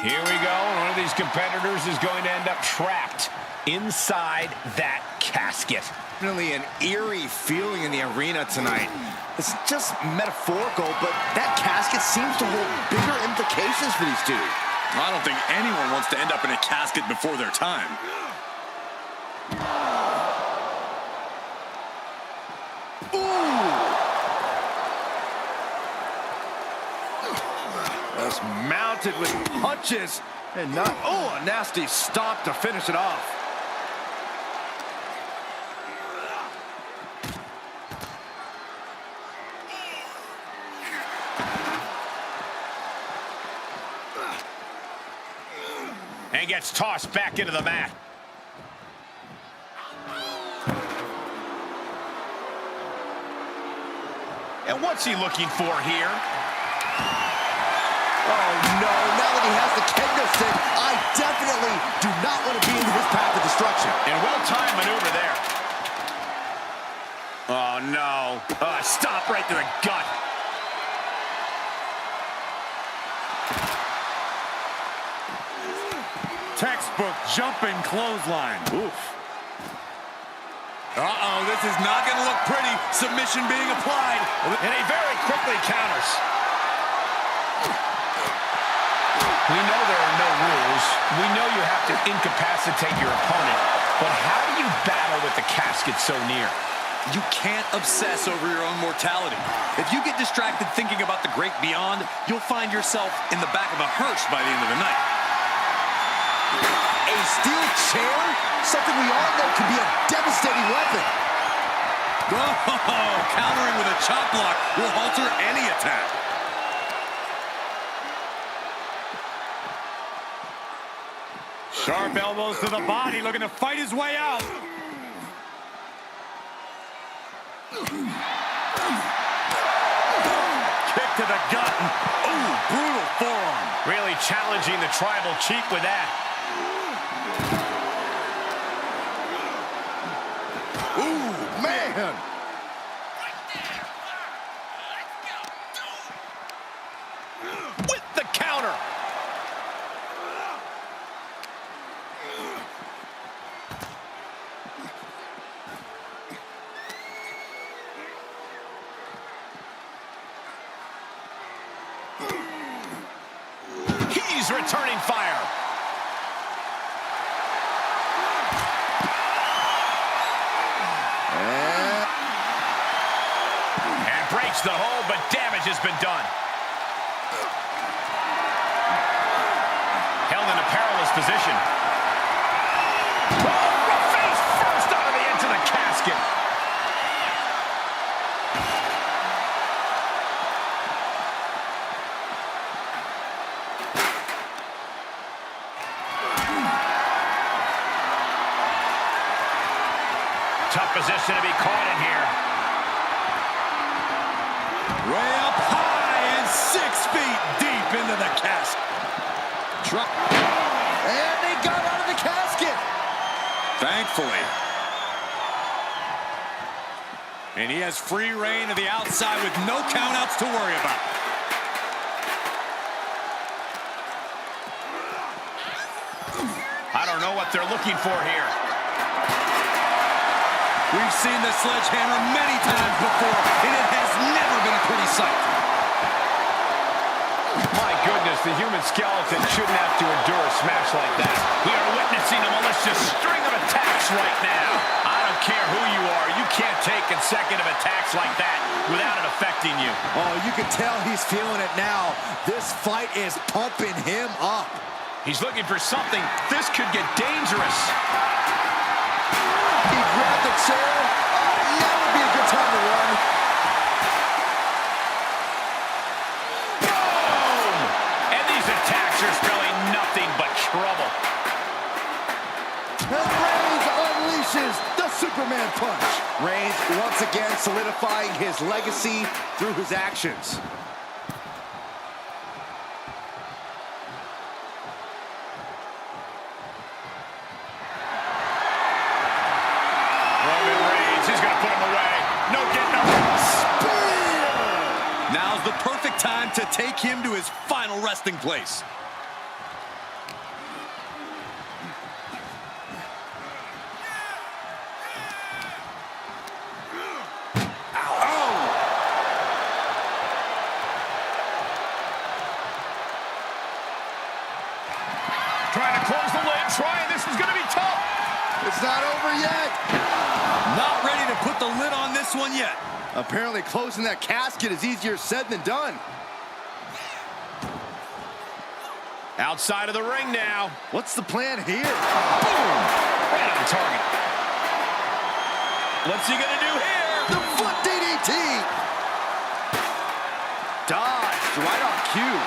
Here we go. One of these competitors is going to end up trapped inside that casket. Definitely an eerie feeling in the arena tonight. It's just metaphorical, but that casket seems to hold bigger implications for these two. I don't think anyone wants to end up in a casket before their time. That's mounted with punches and not, a nasty stop to finish it off. And gets tossed back into the mat. And what's he looking for here? Oh, no. Now that he has the kendo stick, I definitely do not want to be in his path of destruction. And well-timed maneuver there. Oh, no. Stop right to the gut. Textbook jumping clothesline. Oof. Uh-oh, this is not going to look pretty. Submission being applied. And he very quickly counters. We know there are no rules. We know you have to incapacitate your opponent. But how do you battle with the casket so near? You can't obsess over your own mortality. If you get distracted thinking about the great beyond, you'll find yourself in the back of a hearse by the end of the night. A steel chair? Something we all know can be a devastating weapon. Oh, countering with a chop block will alter any attack. Sharp elbows to the body, looking to fight his way out. Kick to the gut. Ooh, brutal forearm. Really challenging the tribal chief with that. Ooh, man. With the counter. He's returning fire. And breaks the hold, but damage has been done. Held in a perilous position. Oh, face first out of the edge of the casket. Tough position to be caught in here. Way up high and 6 feet deep into the casket. And they got out of the casket. Thankfully. And he has free reign to the outside with no countouts to worry about. I don't know what they're looking for here. We've seen the sledgehammer many times before, and it has never been a pretty sight. My goodness, the human skeleton shouldn't have to endure a smash like that. We are witnessing a malicious string of attacks right now. I don't care who you are, you can't take consecutive attacks like that without it affecting you. Oh, you can tell he's feeling it now. This fight is pumping him up. He's looking for something. This could get dangerous. He grabbed the chair. Oh, that would be a good time to run. Boom! punch. Reigns once again solidifying his legacy through his actions. Roman Reigns, he's gonna put him away. No getting up. Spear! Now's the perfect time to take him to his final resting place. Trying to close the lid, this is gonna be tough. It's not over yet. Not ready to put the lid on this one yet. Apparently closing that casket is easier said than done. Outside of the ring now. What's the plan here? Boom! Right on target. What's he gonna do here? The foot DDT! Dodged right on cue.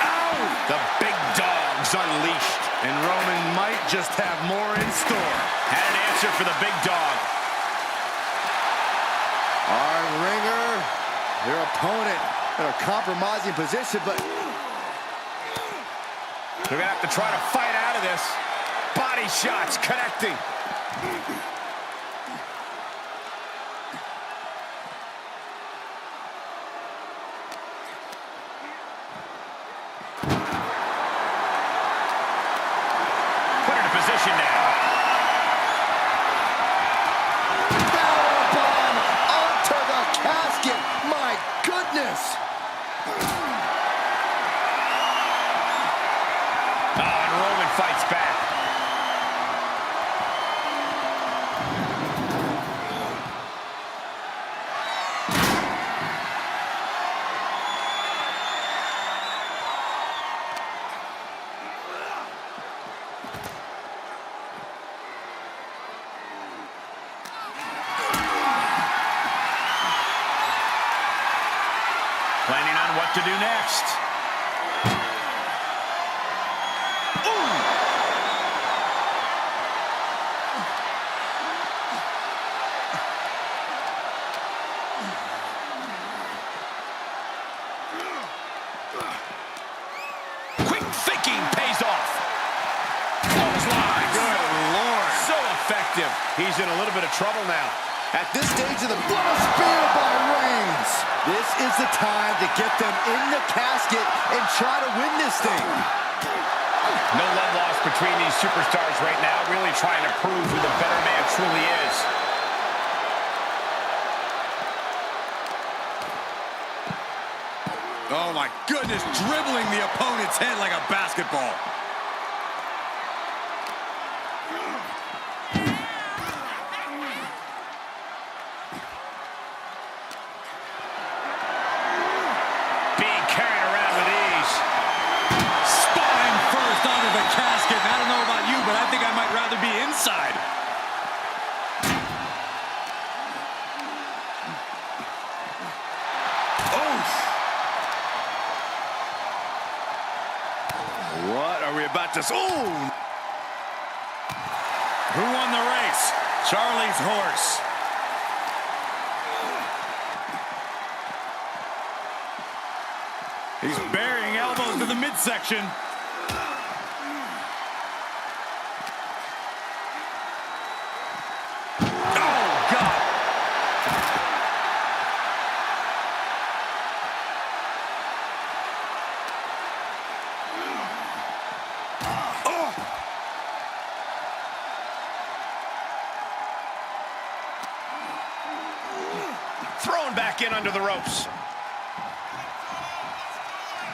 Ow! The big dog's unleashed. And Roman might just have more in store. Had an answer for the big dog. Arm ringer, their opponent in a compromising position, but they're gonna have to try to fight out of this. Body shots connecting. Put in a position now. Powerbomb onto the casket. My goodness. And Roman fights back. Planning on what to do next. Quick thinking pays off. Clothesline. Good Lord. So effective. He's in a little bit of trouble now. At this stage of the what a spear by Reigns. This is the time to get them in the casket and try to win this thing. No love lost between these superstars right now, really trying to prove who the better man truly is. Oh my goodness, dribbling the opponent's head like a basketball. Being carried around with ease. Spine first onto the casket. I don't know about you, but I think I might rather be inside. What are we about to... Oh! Who won the race? Charlie's horse. He's burying elbows to the midsection. Oh, God. Thrown back in under the ropes.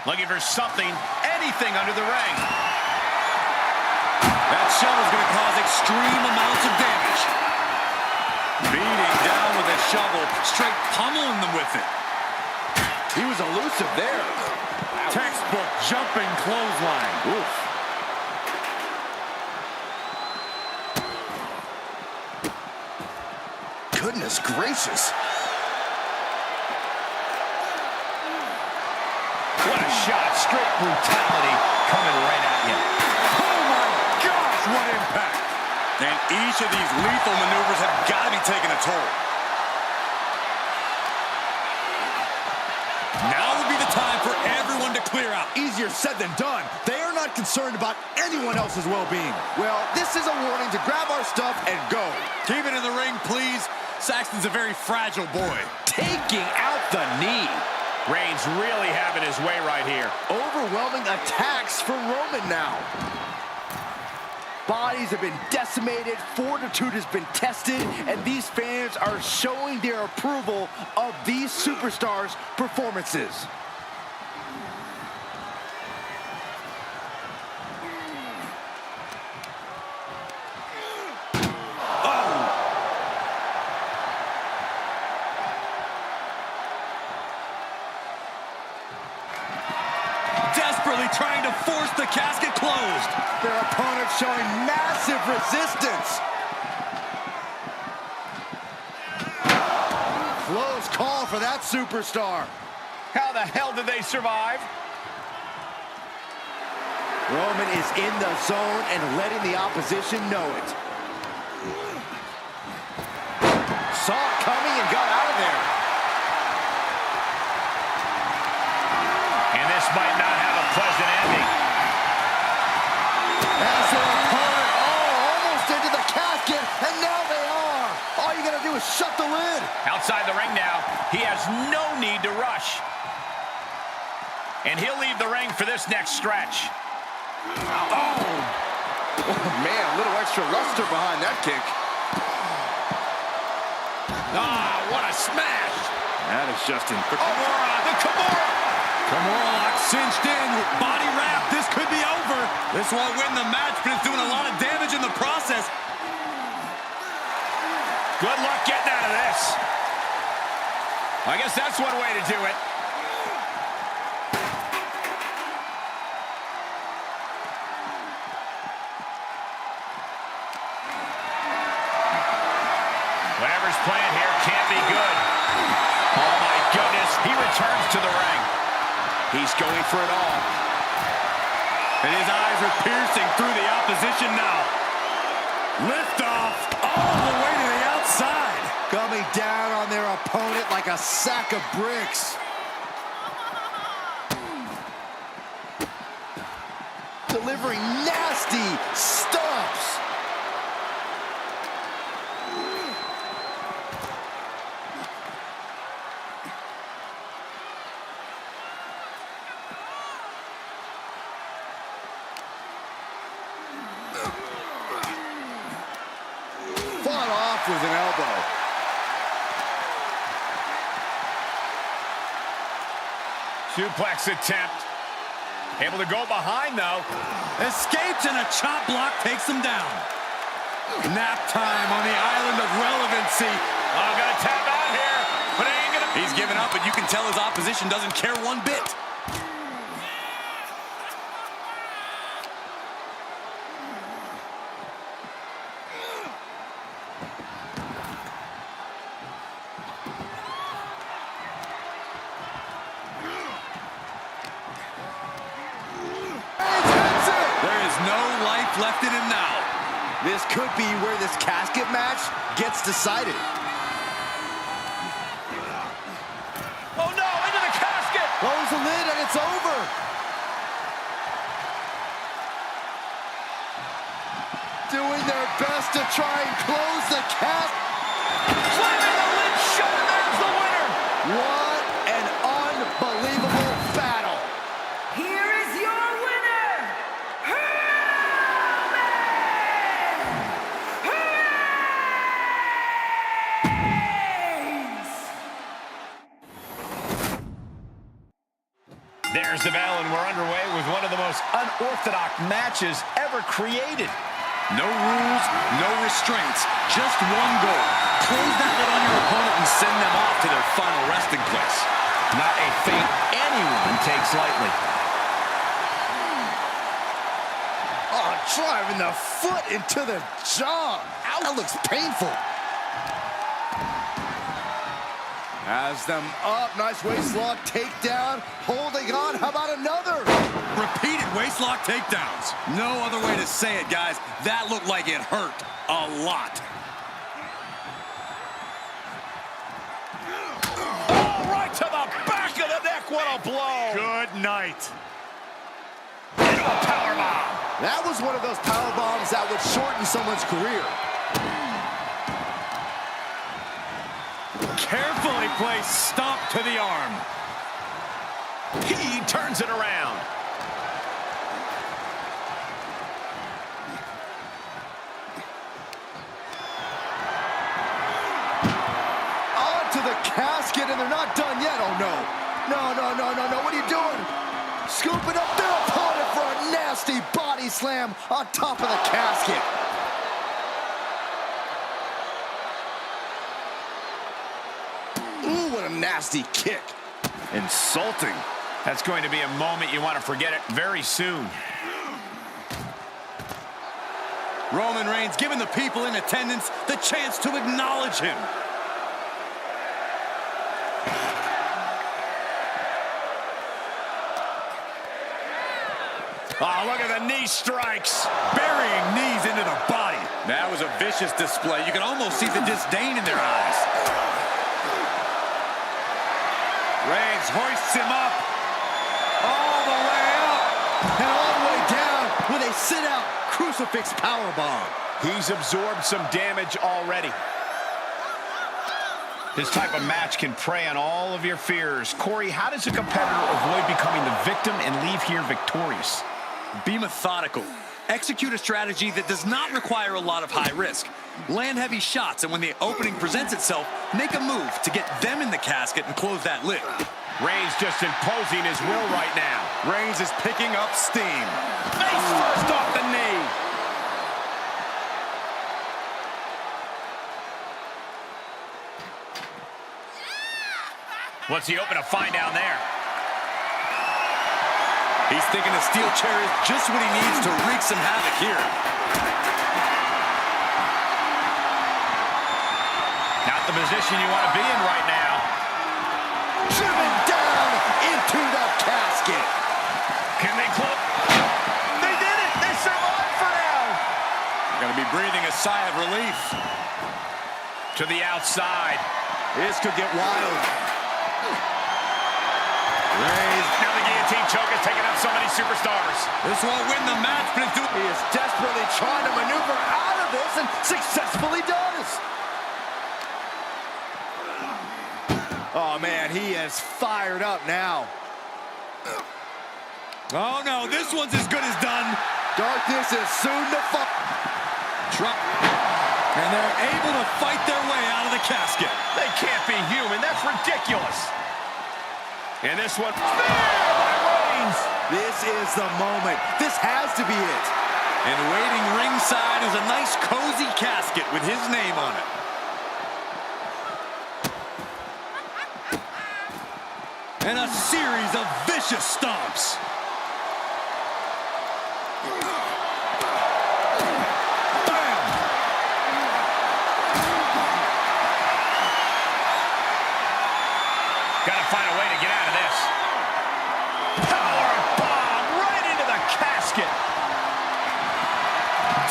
Looking for something, anything under the ring. That shovel's going to cause extreme amounts of damage. Beating down with a shovel, straight pummeling them with it. He was elusive there. Textbook jumping clothesline. Oof. Goodness gracious. What a shot, straight brutality coming right at you. Oh my gosh, what impact! And each of these lethal maneuvers have got to be taking a toll. Now would be the time for everyone to clear out. Easier said than done. They are not concerned about anyone else's well-being. Well, this is a warning to grab our stuff and go. Keep it in the ring, please. Saxton's a very fragile boy. Taking out the knee. Reigns really having his way right here. Overwhelming attacks for Roman now. Bodies have been decimated, fortitude has been tested, and these fans are showing their approval of these superstars' performances. Desperately trying to force the casket closed. Their opponent showing massive resistance. Close call for that superstar. How the hell did they survive? Roman is in the zone and letting the opposition know it. Saw it coming and got out of there. And this might not have a pleasant ending. As their opponent, almost into the casket, and now they are. All you gotta do is shut the lid. Outside the ring now, he has no need to rush. And he'll leave the ring for this next stretch. Oh, man, a little extra luster behind that kick. Ah, what a smash! That is just incredible. Kimura, the Kimura! Kimura lock cinched in with body wrap. This could be over. This won't win the match, but it's doing a lot of damage in the process. Good luck getting out of this. I guess that's one way to do it. Whatever's planned here can't be good. Oh my goodness, he returns to the ring. He's going for it all. And his eyes are piercing through the opposition now. Lift off all the way to the outside. Coming down on their opponent like a sack of bricks. Delivering nasty stomps. Fought off with an elbow. Suplex attempt. Able to go behind, though. Escapes and a chop block takes him down. Nap time on the island of relevancy. I'm gonna tap out here, but it ain't gonna... He's given up, but you can tell his opposition doesn't care one bit. Left in him now. This could be where this casket match gets decided. Oh no, into the casket! Close the lid and it's over. Doing their best to try and close the casket. Slamming the lid shut, and there's the winner! What an unbelievable battle. Here is your winner, There's the bell, and we're underway with one of the most unorthodox matches ever created. No rules, no restraints, just one goal. Close that lid on your opponent and send them off to their final resting place. Not a fate anyone takes lightly. Oh, driving the foot into the jaw. Ow. That looks painful. Has them up. Nice waistlock takedown. Holding on. How about another? Repeated waistlock takedowns. No other way to say it, guys. That looked like it hurt. a lot. Oh, right to the back of the neck. What a blow. Good night. Into a powerbomb. That was one of those power bombs that would shorten someone's career. Carefully placed stomp to the arm. He turns it around. Onto the casket, and they're not done yet. Oh, no. No, no, no, no, no. What are you doing? Scooping up their opponent for a nasty body slam on top of the casket. Ooh, what a nasty kick. Insulting. That's going to be a moment you want to forget it very soon. Roman Reigns giving the people in attendance the chance to acknowledge him. Oh, look at the knee strikes. Burying knees into the body. That was a vicious display. You can almost see the disdain in their eyes. Reigns hoists him up. All the way up. And all the way down with a sit-out crucifix powerbomb. He's absorbed some damage already. This type of match can prey on all of your fears. Corey, how does a competitor avoid becoming the victim and leave here victorious? Be methodical. Execute a strategy that does not require a lot of high risk. Land heavy shots, and when the opening presents itself, make a move to get them in the casket and close that lid. Reigns just imposing his will right now. Reigns is picking up steam. Face first off the knee. What's he hoping to find down there? He's thinking a steel chair is just what he needs to wreak some havoc here. Not the position you want to be in right now. Driven down into the casket. Can they close? They did it! They survived for now! Gonna be breathing a sigh of relief. To the outside. This could get wild. Reigns. Now the guillotine choke is taking out so many superstars. This won't win the match, but it's He is desperately trying to maneuver out of this and successfully does. Oh, man, he is fired up now. Oh, no, this one's as good as done. Darkness is soon to fall. Trump. And they're able to fight their way out of the casket. They can't be human. That's ridiculous. And this one, spear by Reigns. This is the moment. This has to be it. And waiting ringside is a nice cozy casket with his name on it. And a series of vicious stomps. Bam! Gotta find a way to get out of this. Power bomb right into the casket.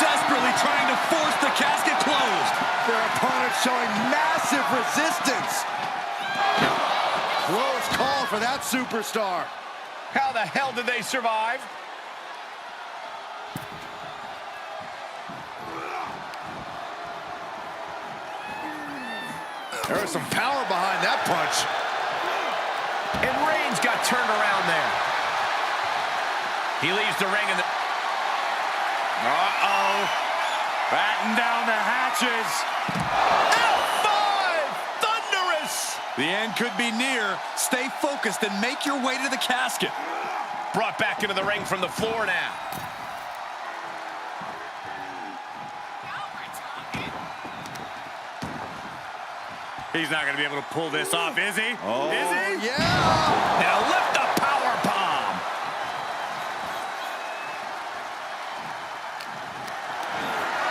Desperately trying to force the casket closed. Their opponent showing massive resistance. Close call for that superstar. How the hell did they survive? There was some power behind that punch. And Reigns got turned around there. He leaves the ring in the... Uh-oh. Batten down the hatches. F5! Thunderous! The end could be near. Stay focused and make your way to the casket. Brought back into the ring from the floor now. He's not going to be able to pull this off, is he? Oh, is he? yeah! Now lift the power bomb.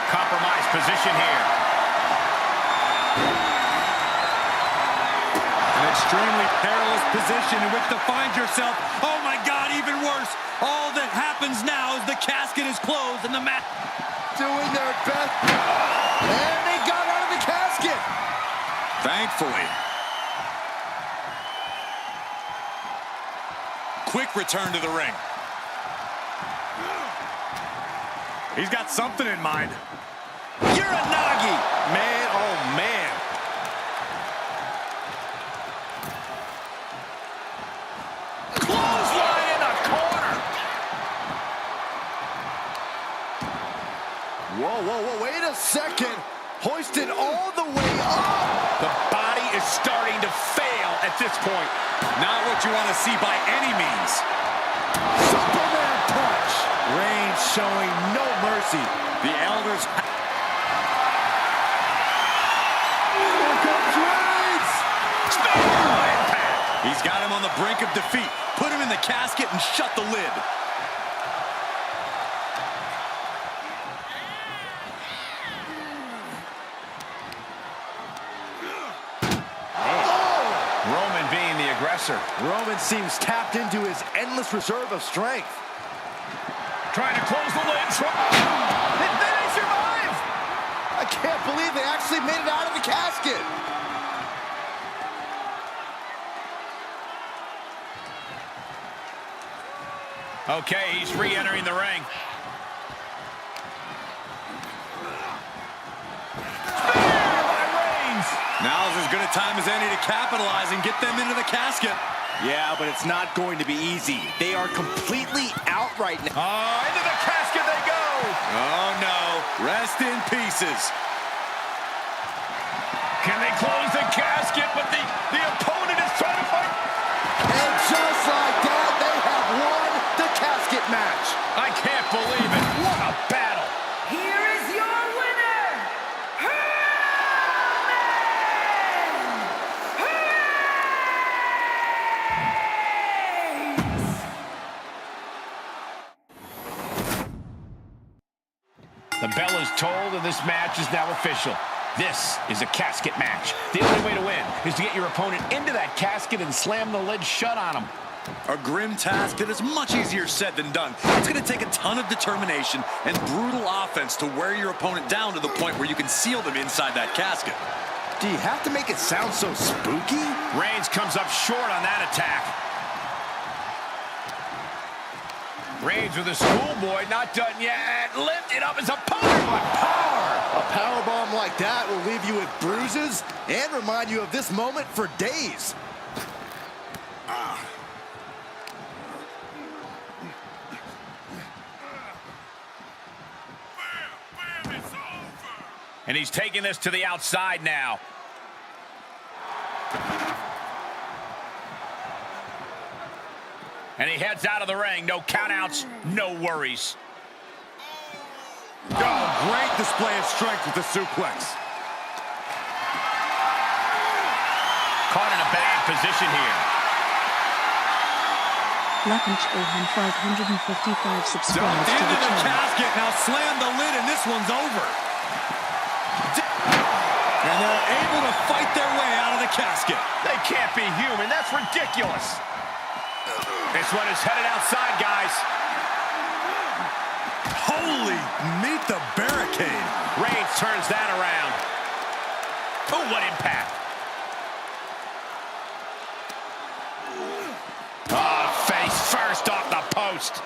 Compromised position here. An extremely perilous position in which to find yourself. Oh, my God, even worse. All that happens now is the casket is closed and the match... Doing their best. And they got out of the casket. Thankfully. Quick return to the ring. He's got something in mind. You're a Nagi! Man, oh man. Clothesline in the corner. Whoa, wait a second. Hoisted all the way up. The body is starting to fail at this point. Not what you want to see by any means. Superman punch. Reigns showing no mercy. The elders... Here comes Reigns. He's got him on the brink of defeat. Put him in the casket and shut the lid. Roman being the aggressor. Roman seems tapped into his endless reserve of strength. Trying to close the lid. Then they survive. I can't believe they actually made it out of the casket. Okay, he's re-entering the ring. Now's as good a time as any to capitalize and get them into the casket. Yeah, but it's not going to be easy. They are completely out right now. Into the casket they go. Oh, no. Rest in pieces. Can they close the casket? But the opponent is trying to fight. And just like that, they have won the casket match. I can't believe it. What a battle. Here is your winner, The bell is tolled, and this match is now official. This is a casket match. The only way to win is to get your opponent into that casket and slam the lid shut on him. A grim task that is much easier said than done. It's going to take a ton of determination and brutal offense to wear your opponent down to the point where you can seal them inside that casket. Do you have to make it sound so spooky? Reigns comes up short on that attack. Reigns with a schoolboy, not done yet. Lifted up as a power. A powerbomb like that will leave you with bruises and remind you of this moment for days. And he's taking this to the outside now. And he heads out of the ring. No countouts, no worries. Oh, great display of strength with the suplex. Caught in a bad position here. Lasner Wwe2K25 subscribes to Into the the channel. casket. Now slam the lid and this one's over. And they're able to fight their way out of the casket. They can't be human. That's ridiculous. This one is headed outside, guys. Holy, meet the barricade. Reigns turns that around. Oh, what impact. Oh, face first off the post.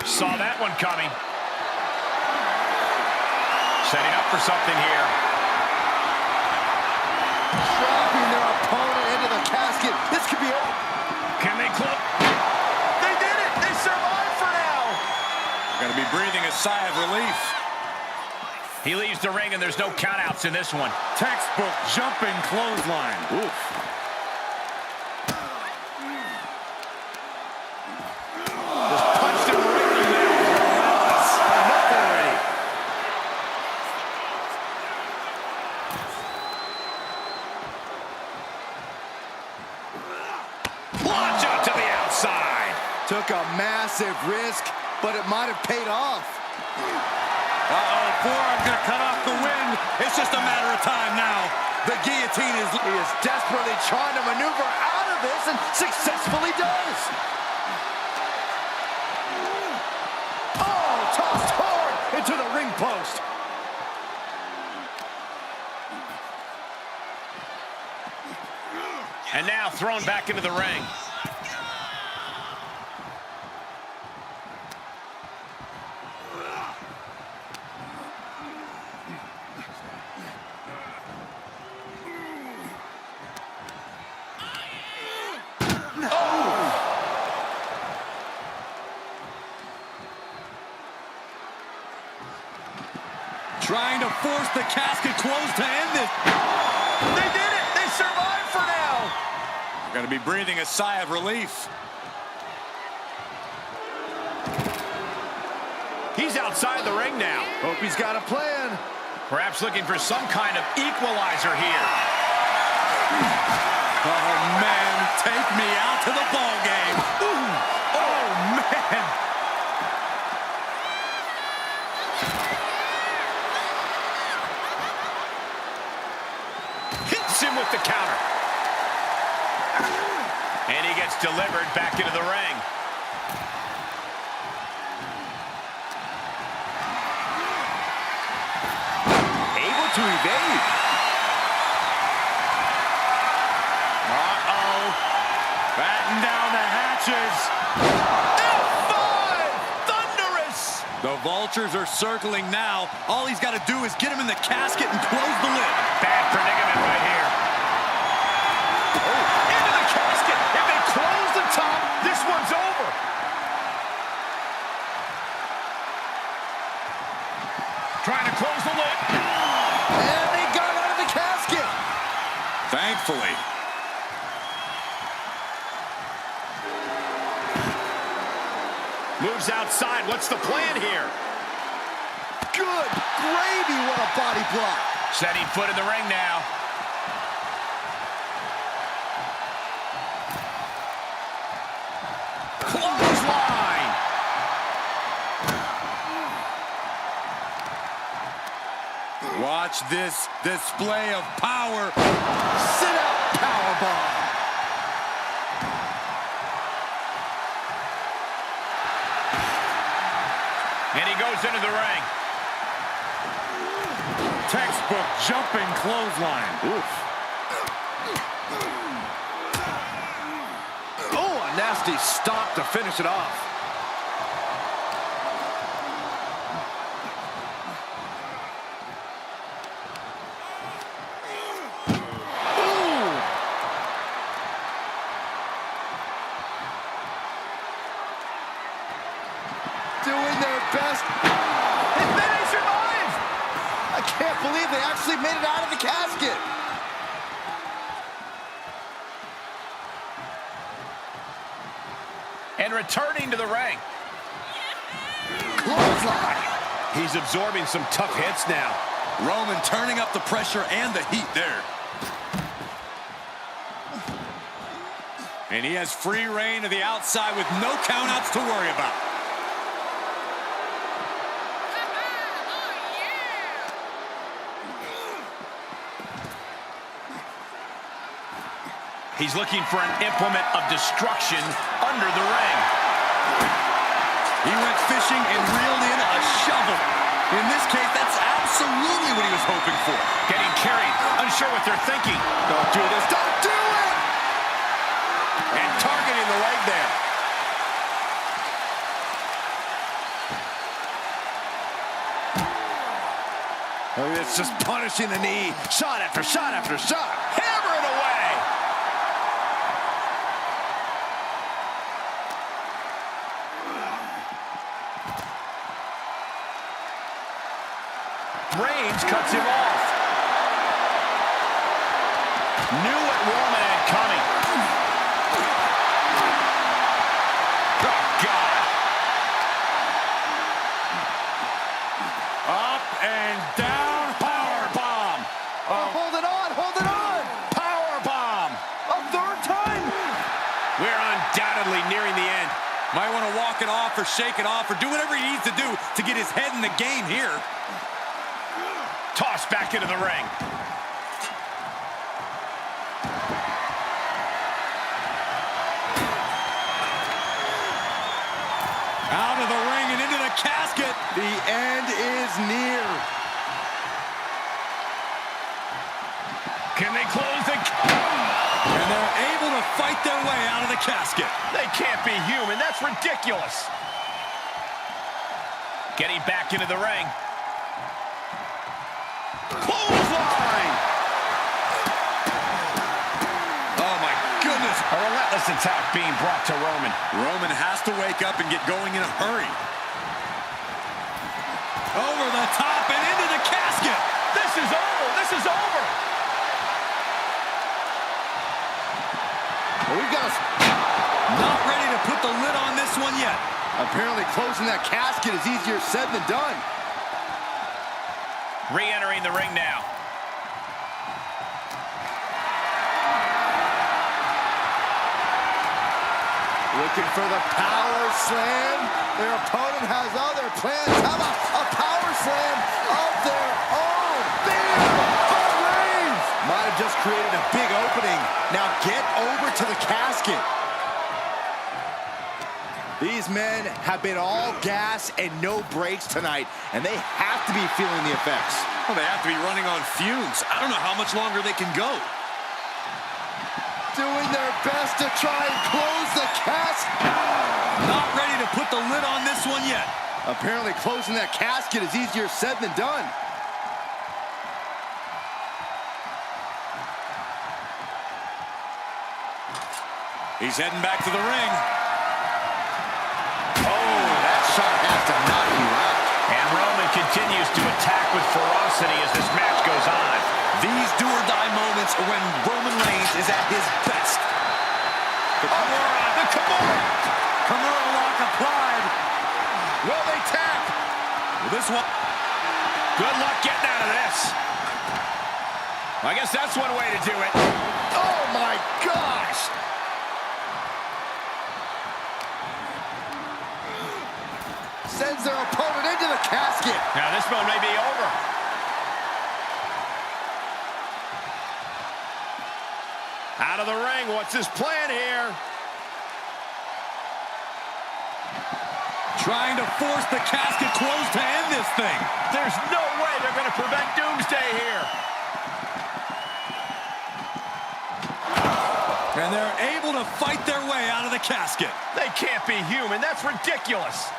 Saw that one coming. Setting up for something here. Dropping their opponent into the casket. This could be over. Can they close? They did it! They survived for now! Gonna be breathing a sigh of relief. He leaves the ring and there's no countouts in this one. Textbook jumping clothesline. Oof. Just punched him right in the middle. Enough already. Launch out to the outside. Took a massive risk, but it might have paid off. Uh-oh, forearm's gonna cut off the wind. It's just a matter of time now. The guillotine is... He is desperately trying to maneuver out of this and successfully does. Oh, tossed hard into the ring post. And now thrown back into the ring. Trying to force the casket closed to end this. They did it! They survived for now! We're going to be breathing a sigh of relief. He's outside the ring now. Hope he's got a plan. Perhaps looking for some kind of equalizer here. Oh, man, take me out to the ball game. Ooh. Oh, man. Hits him with the counter. And he gets delivered back into the ring. Able to evade. Uh-oh. Batten down the hatches. F5! Thunderous! The Vultures are circling now. All he's got to do is get him in the casket and close the lid. Bad predicament right here. Oh, into the casket. If they close the top, this one's over. Trying to close the lid. And they got out of the casket. Thankfully. Moves outside. What's the plan here? Good gravy, what a body block. Setting foot in the ring now. Clothesline. Watch this display of power. Sit out powerbomb. And he goes into the ring. Textbook jumping clothesline. Oof. Oh, a nasty stop to finish it off. Doing their best. And then they survive! I can't believe they actually made it out of the casket. And returning to the ring. Clothesline. He's absorbing some tough hits now. Roman turning up the pressure and the heat there. And he has free reign to the outside with no countouts to worry about. He's looking for an implement of destruction under the ring. He went fishing and reeled in a shovel. In this case, that's absolutely what he was hoping for. Getting carried, unsure what they're thinking. Don't do this. Don't do it! And targeting the leg there. Oh, it's just punishing the knee. Shot after shot after shot. Hammer it away! Reigns cuts him off. Knew what Roman had coming. Oh, God. Up and down, powerbomb. Hold it on, hold it on! Powerbomb. A third time? We're undoubtedly nearing the end. Might want to walk it off or shake it off or do whatever he needs to do to get his head in the game here. Tossed back into the ring. Out of the ring and into the casket. The end is near. Can they close the... And they're able to fight their way out of the casket. They can't be human. That's ridiculous. Getting back into the ring. Clothesline! Oh, my goodness. A relentless attack being brought to Roman. Roman has to wake up and get going in a hurry. Over the top and into the casket. This is over. This is over. Well, we've got Not ready to put the lid on this one yet. apparently closing that casket is easier said than done. Re-entering the ring now. Looking for the power slam. Their opponent has other plans. How about a power slam of their own? There for Reigns. Might have just created a big opening. Now get over to the casket. These men have been all gas and no brakes tonight, and they have to be feeling the effects. Well, they have to be running on fumes. I don't know how much longer they can go. Doing their best to try and close the casket. Not ready to put the lid on this one yet. Apparently closing that casket is easier said than done. He's heading back to the ring. Oh, that shot has to knock you out. And Roman continues to attack with ferocity as this match goes on. These do-or-die moments are when Roman Reigns is at his best. The Kimura. Kimura lock applied. Will they tap? Well, this one. Good luck getting out of this. I guess that's one way to do it. Oh, my gosh. Sends their opponent into the casket. Now this one may be over. Out of the ring, what's his plan here? Trying to force the casket closed to end this thing. There's no way they're going to prevent Doomsday here. And they're able to fight their way out of the casket. They can't be human. That's ridiculous.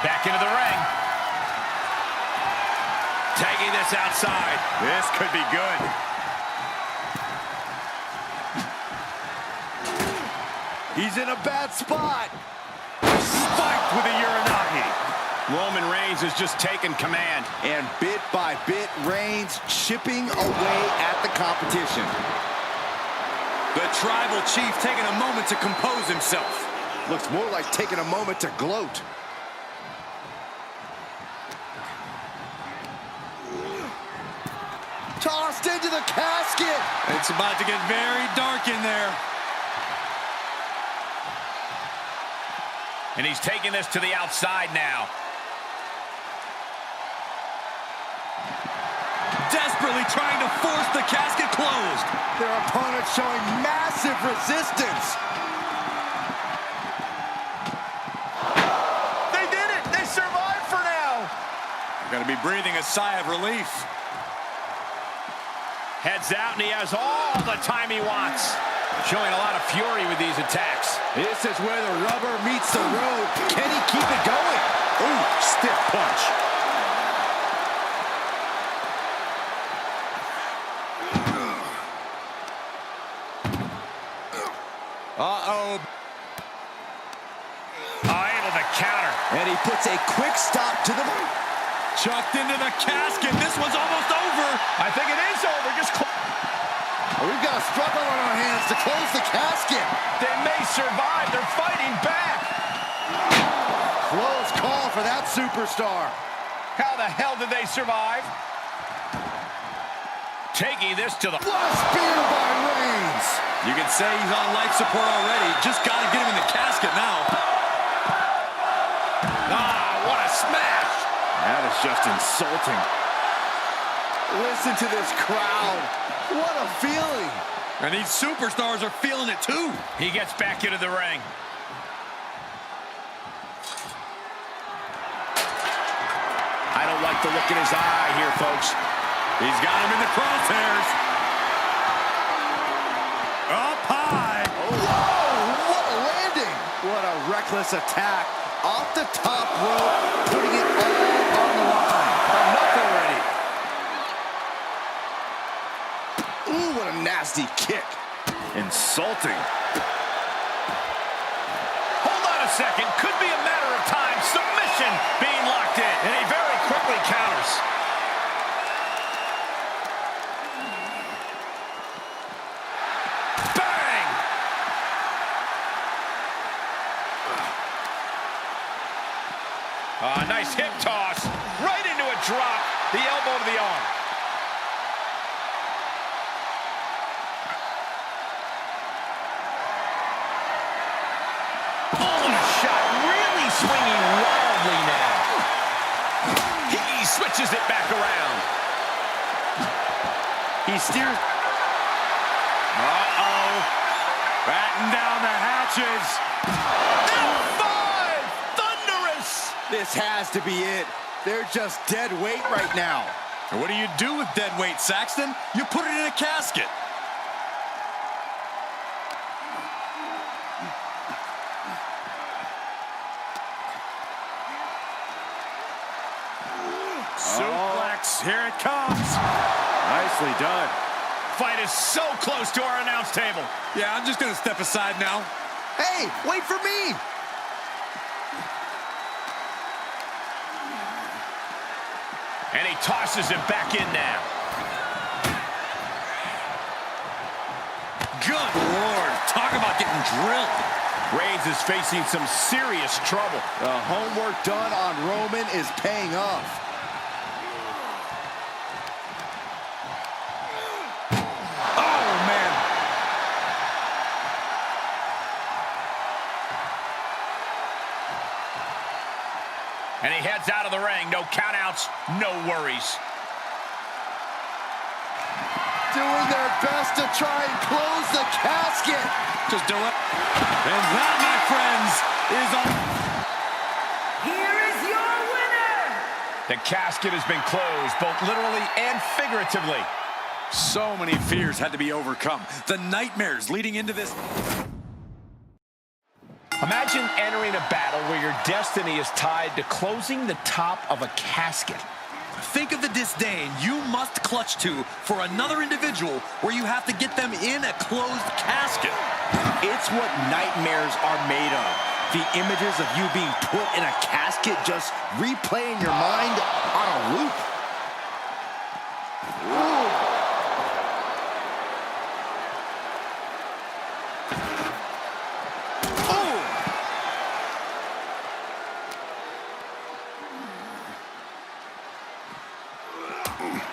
Back into the ring. Taking this outside. This could be good. He's in a bad spot. Spiked with a Uranagi. Roman Reigns has just taken command. And bit by bit, Reigns chipping away at the competition. The tribal chief taking a moment to compose himself. Looks more like taking a moment to gloat. Tossed into the casket. It's about to get very dark in there. And he's taking this to the outside now. Desperately trying to force the casket closed. Their opponent showing massive resistance. They did it! They survived for now! Gonna be breathing a sigh of relief. Heads out, and he has all the time he wants. Showing a lot of fury with these attacks. This is where the rubber meets the road. Can he keep it going? Ooh, stiff punch. Uh-oh. Able to counter. And he puts a quick stop to the... Chucked into the casket. This one's almost over. I think it is over. Just We've got a struggle on our hands to close the casket. They may survive. They're fighting back. Close call for that superstar. How the hell did they survive? taking this to the... What a spear by Reigns! You can say he's on life support already. Just got to get him in the casket now. Ah, what a smash! That is just insulting. Listen to this crowd. What a feeling. And these superstars are feeling it too. He gets back into the ring. I don't like the look in his eye here, folks. He's got him in the crosshairs. Up high. Whoa, what a landing. What a reckless attack. Off the top rope, putting it all on the line. Enough already. Ooh, what a nasty kick. Insulting. Hold on a second. Could be a matter of time. Submission being locked in. And he very quickly counters. Bang! Nice hip toss. Right into a drop. The elbow to the arm. Swinging wildly now. He switches it back around. He steers. Uh-oh. Batten down the hatches. F5! Thunderous! This has to be it. They're just dead weight right now. And what do you do with dead weight, Saxton? You put it in a casket. Suplex, here it comes. Nicely done. Fight is so close to our announce table. Yeah, I'm just gonna step aside now. Hey, wait for me. And he tosses him back in now. Good Lord, talk about getting drilled. Reigns is facing some serious trouble. The homework done on Roman is paying off. And he heads out of the ring. No countouts, no worries. Doing their best to try and close the casket. Just do it. And that, my friends, is on. Here is your winner! The casket has been closed, both literally and figuratively. So many fears had to be overcome. The nightmares leading into this. Imagine entering a battle where your destiny is tied to closing the top of a casket. Think of the disdain you must clutch to for another individual where you have to get them in a closed casket. It's what nightmares are made of. The images of you being put in a casket just replay in your mind on a loop. Ooh.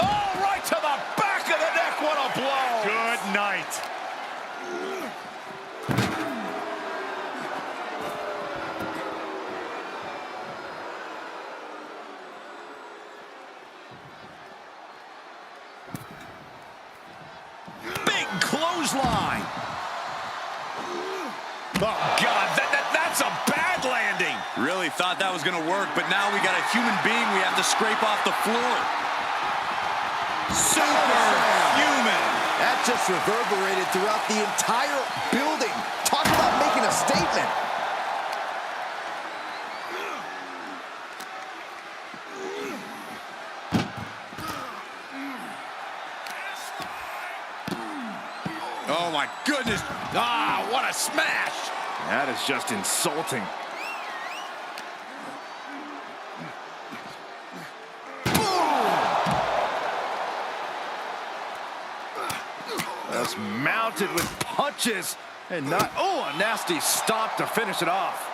Oh, right to the back of the neck. What a blow. Good night. Big clothesline. Oh, God, that's a bad landing. Really thought that was going to work, but now we got a human being we have to scrape off the floor. Superhuman. That just reverberated throughout the entire building. Talk about making a statement. Oh, my goodness. Ah, what a smash. That is just insulting. Just mounted with punches and not, oh, a nasty stop to finish it off.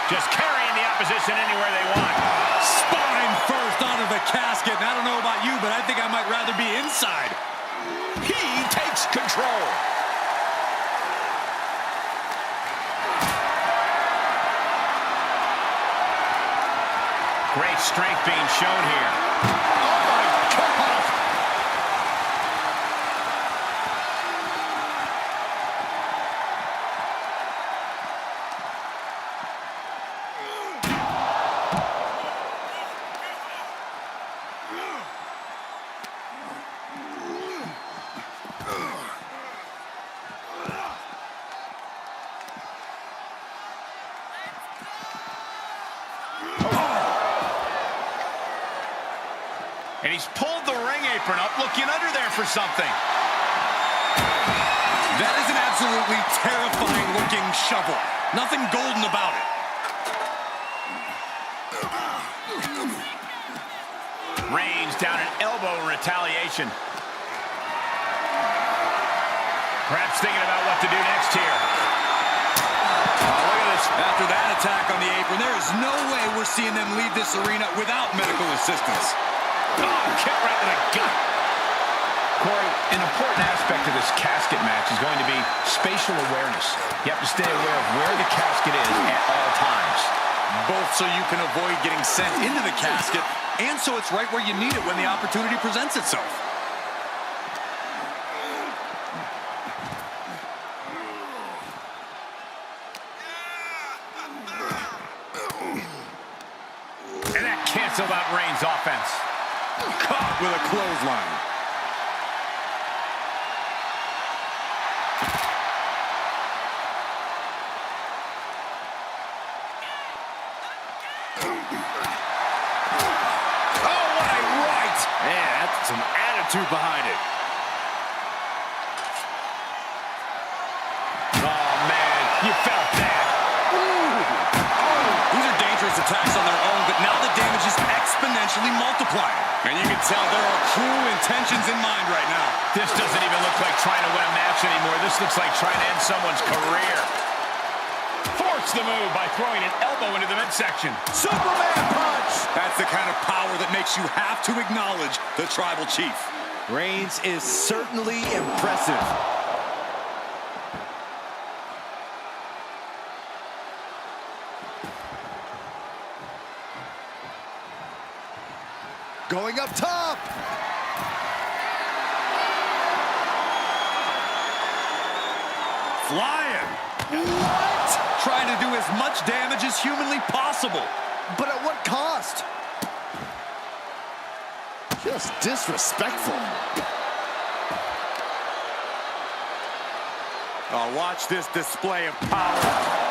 Just carrying the position anywhere they want. Spine first onto the casket. And I don't know about you, but I think I might rather be inside. He takes control. Great strength being shown here. Oh, my God. And he's pulled the ring apron up, looking under there for something. That is an absolutely terrifying looking shovel. Nothing golden about it. Reigns down an elbow in retaliation. Perhaps thinking about what to do next here. Oh, look at this. After that attack on the apron, there is no way we're seeing them leave this arena without medical assistance. Oh, kick right to the gut. Corey, an important aspect of this casket match is going to be spatial awareness. You have to stay aware of where the casket is at all times. Both so you can avoid getting sent into the casket, and so it's right where you need it when the opportunity presents itself. And that canceled out Reigns' offense. Caught with a clothesline. Oh, what a right! Man, that's some attitude behind it. Oh, man, you felt that. These are dangerous attacks on their own, but now the damage is exponentially multiplying. And you can tell there are cruel intentions in mind right now. This doesn't even look like trying to win a match anymore. This looks like trying to end someone's career. Force the move by throwing an elbow into the midsection. Superman punch! That's the kind of power that makes you have to acknowledge the tribal chief. Reigns is certainly impressive. Going up top. Flying. What? Trying to do as much damage as humanly possible. But at what cost? Just disrespectful. Oh, watch this display of power.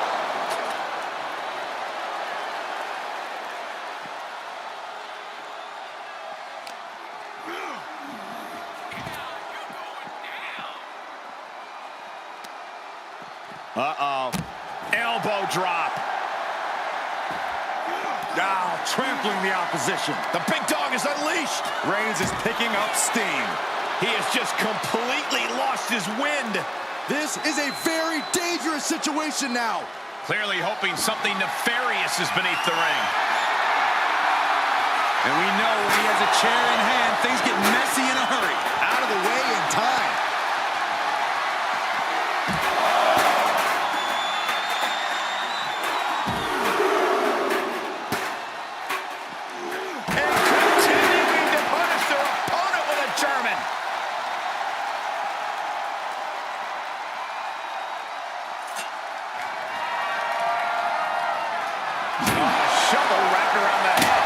Uh-oh. Elbow drop. Now trampling the opposition. The big dog is unleashed. Reigns is picking up steam. He has just completely lost his wind. This is a very dangerous situation now. Clearly hoping something nefarious is beneath the ring. And we know when he has a chair in hand, things get messy in a hurry. Out of the way in time. Shovel wrapped around the head.